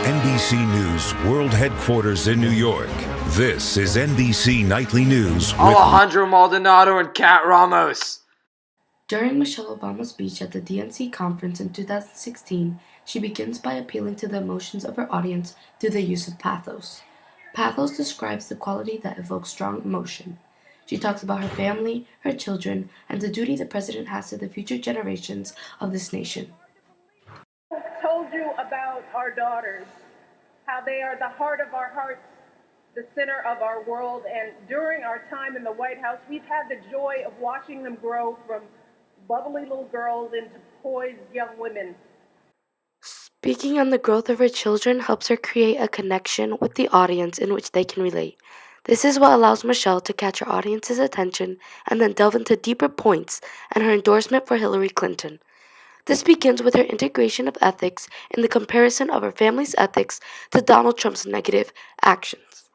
NBC News World Headquarters in New York, this is NBC Nightly News with Alejandro Maldonado and Kat Ramos. During Michelle Obama's speech at the DNC conference in 2016, she begins by appealing to the emotions of her audience through the use of pathos. Pathos describes the quality that evokes strong emotion. She talks about her family, her children, and the duty the president has to the future generations of this nation. Told you about our daughters, how they are the heart of our hearts, the center of our world, and during our time in the White House, we've had the joy of watching them grow from bubbly little girls into poised young women. Speaking on the growth of her children helps her create a connection with the audience in which they can relate. This is what allows Michelle to catch her audience's attention and then delve into deeper points and her endorsement for Hillary Clinton. This begins with her integration of ethics in the comparison of her family's ethics to Donald Trump's negative actions.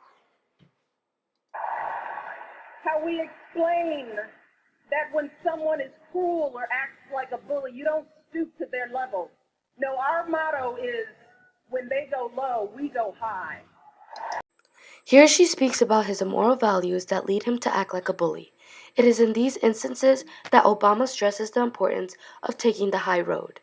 How we explain that when someone is cruel or acts like a bully, you don't stoop to their level. No, our motto is, when they go low, we go high. Here she speaks about his immoral values that lead him to act like a bully. It is in these instances that Obama stresses the importance of taking the high road.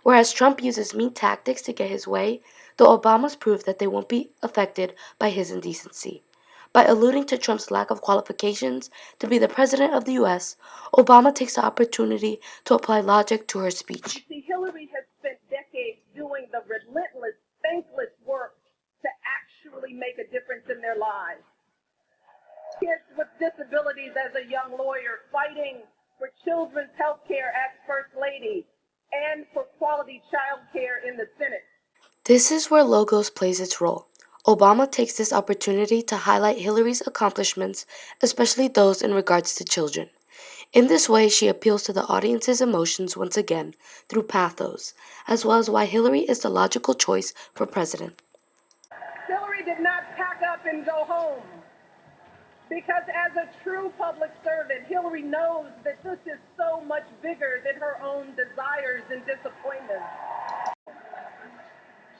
Whereas Trump uses mean tactics to get his way, the Obamas prove that they won't be affected by his indecency. By alluding to Trump's lack of qualifications to be the president of the U.S., Obama takes the opportunity to apply logic to her speech. See, Hillary has spent decades doing the relentless, thankless work to actually make a difference in their lives. Kids with disabilities as a young lawyer, fighting for children's health care as First Lady, and for quality child care in the Senate. This is where logos plays its role. Obama takes this opportunity to highlight Hillary's accomplishments, especially those in regards to children. In this way, she appeals to the audience's emotions once again through pathos, as well as why Hillary is the logical choice for president. Hillary did not pack up and go home, because as a true public servant, Hillary knows that this is so much bigger than her own desires and disappointments.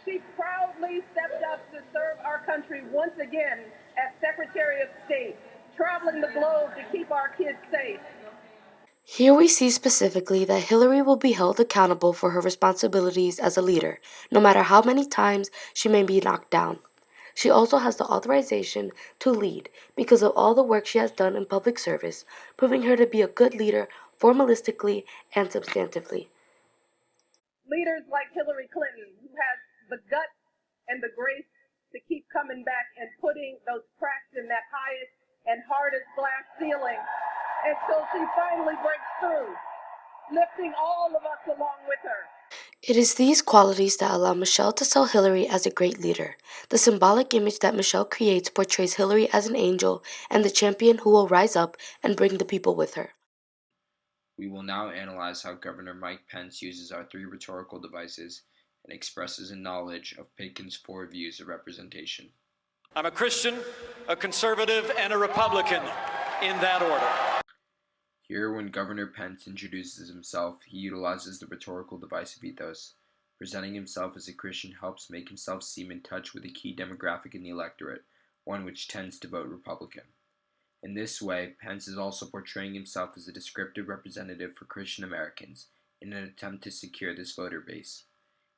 She proudly stepped up to serve our country once again as Secretary of State, traveling the globe to keep our kids safe. Here we see specifically that Hillary will be held accountable for her responsibilities as a leader, no matter how many times she may be knocked down. She also has the authorization to lead because of all the work she has done in public service, proving her to be a good leader formalistically and substantively. Leaders like Hillary Clinton, who has the guts and the grace to keep coming back and putting those cracks in that highest and hardest glass ceiling until she finally breaks through, lifting all of us along with her. It is these qualities that allow Michelle to sell Hillary as a great leader. The symbolic image that Michelle creates portrays Hillary as an angel and the champion who will rise up and bring the people with her. We will now analyze how Governor Mike Pence uses our three rhetorical devices and expresses a knowledge of Pickens' four views of representation. I'm a Christian, a conservative, and a Republican, in that order. Here, when Governor Pence introduces himself, he utilizes the rhetorical device of ethos. Presenting himself as a Christian helps make himself seem in touch with a key demographic in the electorate, one which tends to vote Republican. In this way, Pence is also portraying himself as a descriptive representative for Christian Americans in an attempt to secure this voter base.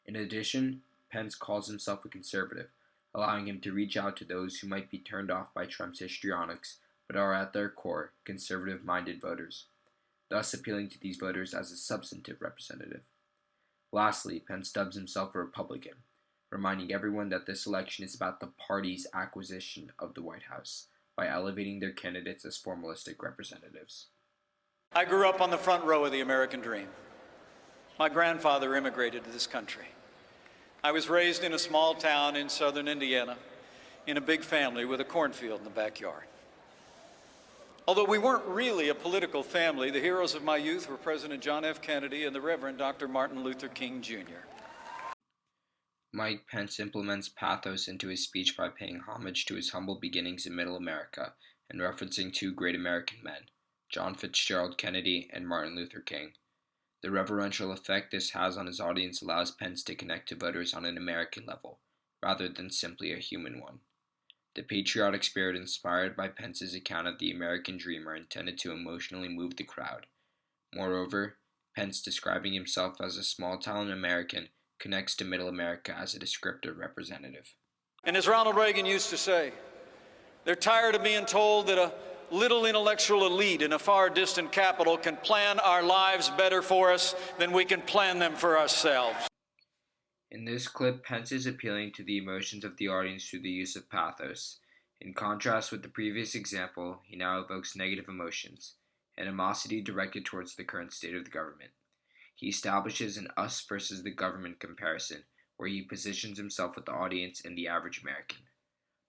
In addition, Pence calls himself a conservative, allowing him to reach out to those who might be turned off by Trump's histrionics, but are at their core conservative-minded voters, thus appealing to these voters as a substantive representative. Lastly, Pence dubs himself a Republican, reminding everyone that this election is about the party's acquisition of the White House by elevating their candidates as formalistic representatives. I grew up on the front row of the American dream. My grandfather immigrated to this country. I was raised in a small town in southern Indiana in a big family with a cornfield in the backyard. Although we weren't really a political family, the heroes of my youth were President John F. Kennedy and the Reverend Dr. Martin Luther King, Jr. Mike Pence implements pathos into his speech by paying homage to his humble beginnings in Middle America and referencing two great American men, John Fitzgerald Kennedy and Martin Luther King. The reverential effect this has on his audience allows Pence to connect to voters on an American level, rather than simply a human one. The patriotic spirit inspired by Pence's account of the American dream are intended to emotionally move the crowd. Moreover, Pence describing himself as a small-town American connects to Middle America as a descriptive representative. And as Ronald Reagan used to say, they're tired of being told that a little intellectual elite in a far distant capital can plan our lives better for us than we can plan them for ourselves. In this clip, Pence is appealing to the emotions of the audience through the use of pathos. In contrast with the previous example, he now evokes negative emotions, animosity directed towards the current state of the government. He establishes an us versus the government comparison, where he positions himself with the audience and the average American.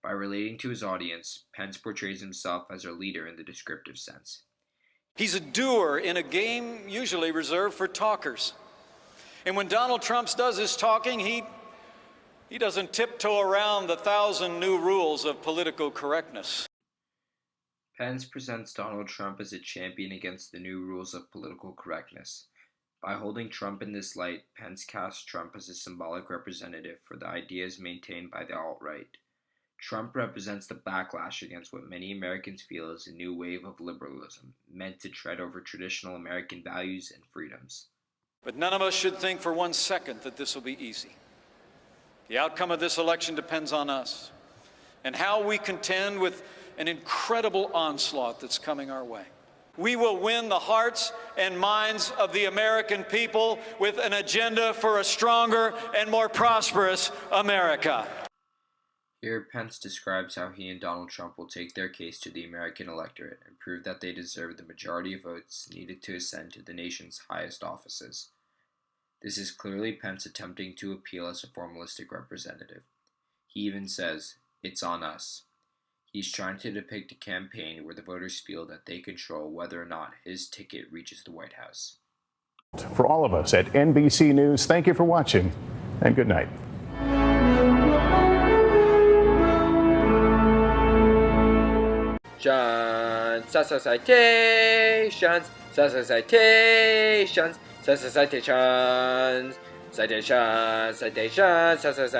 By relating to his audience, Pence portrays himself as a leader in the descriptive sense. He's a doer in a game usually reserved for talkers. And when Donald Trump does his talking, he doesn't tiptoe around the 1,000 new rules of political correctness. Pence presents Donald Trump as a champion against the new rules of political correctness. By holding Trump in this light, Pence casts Trump as a symbolic representative for the ideas maintained by the alt-right. Trump represents the backlash against what many Americans feel is a new wave of liberalism, meant to tread over traditional American values and freedoms. But none of us should think for 1 second that this will be easy. The outcome of this election depends on us and how we contend with an incredible onslaught that's coming our way. We will win the hearts and minds of the American people with an agenda for a stronger and more prosperous America. Here, Pence describes how he and Donald Trump will take their case to the American electorate and prove that they deserve the majority of votes needed to ascend to the nation's highest offices. This is clearly Pence attempting to appeal as a formalistic representative. He even says, "It's on us." He's trying to depict a campaign where the voters feel that they control whether or not his ticket reaches the White House. For all of us at NBC News, thank you for watching, and good night. Citations, citations, citations, citations, citations, citations,